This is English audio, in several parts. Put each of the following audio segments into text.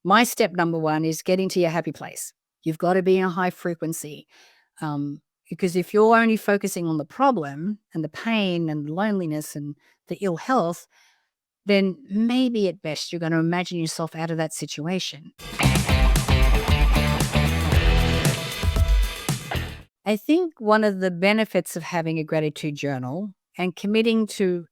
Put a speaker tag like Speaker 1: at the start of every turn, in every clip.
Speaker 1: My step number one is getting to your happy place. You've got to be in a high frequency. Because if you're only focusing on the problem and the pain and the loneliness and the ill health, then maybe at best you're going to imagine yourself out of that situation. I think one of the benefits of having a gratitude journal and committing to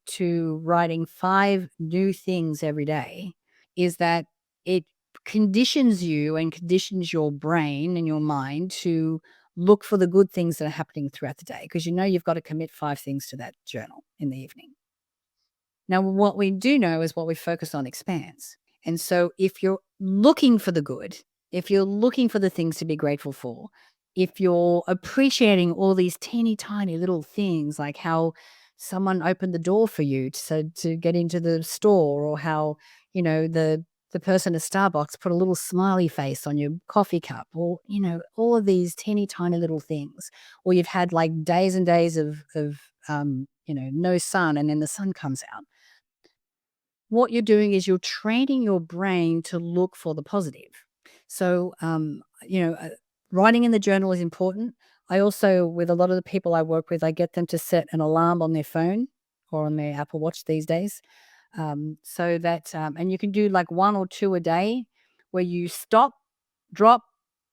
Speaker 1: writing 5 new things every day is that it conditions you and conditions your brain and your mind to look for the good things that are happening throughout the day, because you know you've got to commit 5 things to that journal in the evening. Now, what we do know is what we focus on expands. And so if you're looking for the good, if you're looking for the things to be grateful for, if you're appreciating all these teeny tiny little things, like how someone opened the door for you to get into the store, or how, the person at Starbucks put a little smiley face on your coffee cup, or, all of these teeny tiny little things, or you've had like days and days of no sun, and then the sun comes out. What you're doing is you're training your brain to look for the positive. So, writing in the journal is important. I also, with a lot of the people I work with, I get them to set an alarm on their phone or on their Apple Watch these days. So that, and you can do like 1 or 2 a day where you stop, drop,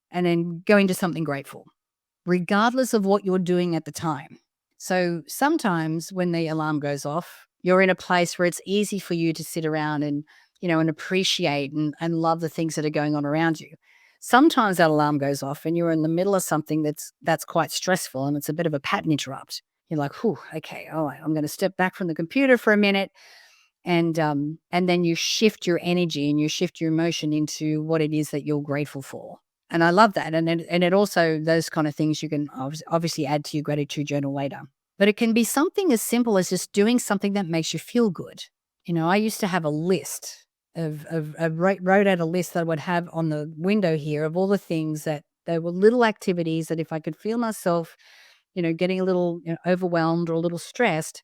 Speaker 1: and then go into something grateful, regardless of what you're doing at the time. So sometimes when the alarm goes off, you're in a place where it's easy for you to sit around and appreciate and love the things that are going on around you. Sometimes that alarm goes off and you're in the middle of something that's quite stressful, and it's a bit of a pattern interrupt. You're like, whew, okay, all right, I'm going to step back from the computer for a minute, and then you shift your energy and you shift your emotion into what it is that you're grateful for. And I love that. And it also, those kind of things you can obviously add to your gratitude journal later. But it can be something as simple as just doing something that makes you feel good. I used to have a list wrote out a list that I would have on the window here of all the things that there were little activities that if I could feel myself, getting a little overwhelmed or a little stressed,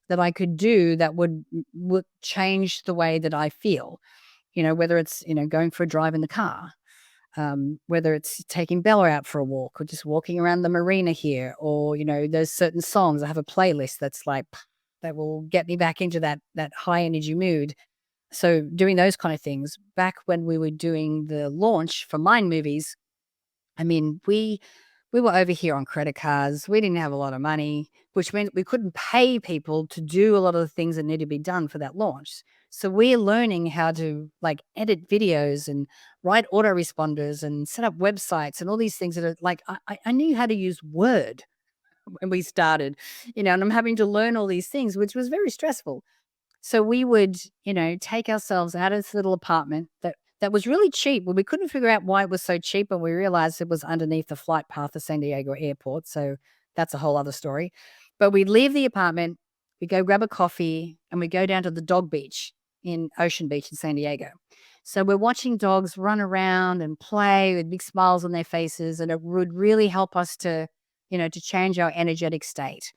Speaker 1: that I could do that would change the way that I feel. Whether it's, going for a drive in the car, whether it's taking Bella out for a walk, or just walking around the marina here, or, there's certain songs. I have a playlist that's like, that will get me back into that high energy mood. So doing those kind of things. Back when we were doing the launch for Mind Movies, I mean, we were over here on credit cards. We didn't have a lot of money, which meant we couldn't pay people to do a lot of the things that needed to be done for that launch. So we're learning how to like edit videos and write autoresponders and set up websites and all these things that are like, I knew how to use Word when we started, and I'm having to learn all these things, which was very stressful. So we would, take ourselves out of this little apartment that was really cheap. Well, we couldn't figure out why it was so cheap, and we realized it was underneath the flight path of San Diego Airport. So that's a whole other story. But we'd leave the apartment, we go grab a coffee, and we go down to the dog beach in Ocean Beach in San Diego. So we're watching dogs run around and play with big smiles on their faces, and it would really help us to change our energetic state.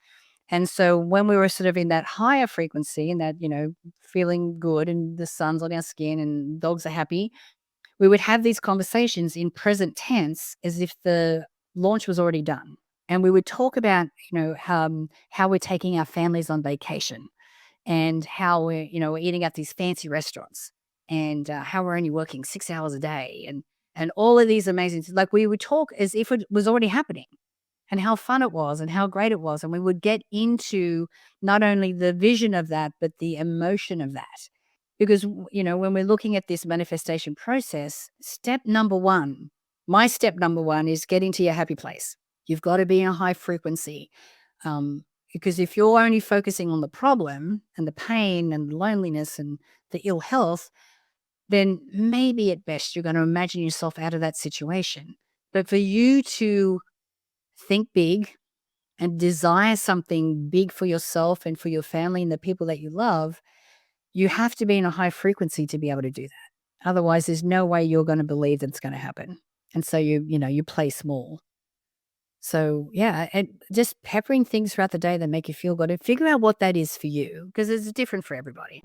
Speaker 1: And so when we were sort of in that higher frequency and that, feeling good and the sun's on our skin and dogs are happy, we would have these conversations in present tense as if the launch was already done. And we would talk about, how we're taking our families on vacation, and how we're eating at these fancy restaurants, and how we're only working 6 hours a day, and all of these amazing things. Like, we would talk as if it was already happening, and how fun it was and how great it was. And we would get into not only the vision of that, but the emotion of that. Because, when we're looking at this manifestation process, my step number one is getting to your happy place. You've got to be in a high frequency. Because if you're only focusing on the problem and the pain and the loneliness and the ill health, then maybe at best you're going to imagine yourself out of that situation. But for you to think big and desire something big for yourself and for your family and the people that you love, you have to be in a high frequency to be able to do that. Otherwise, there's no way you're going to believe that it's going to happen. And so you play small. So yeah, and just peppering things throughout the day that make you feel good, and figure out what that is for you, because it's different for everybody.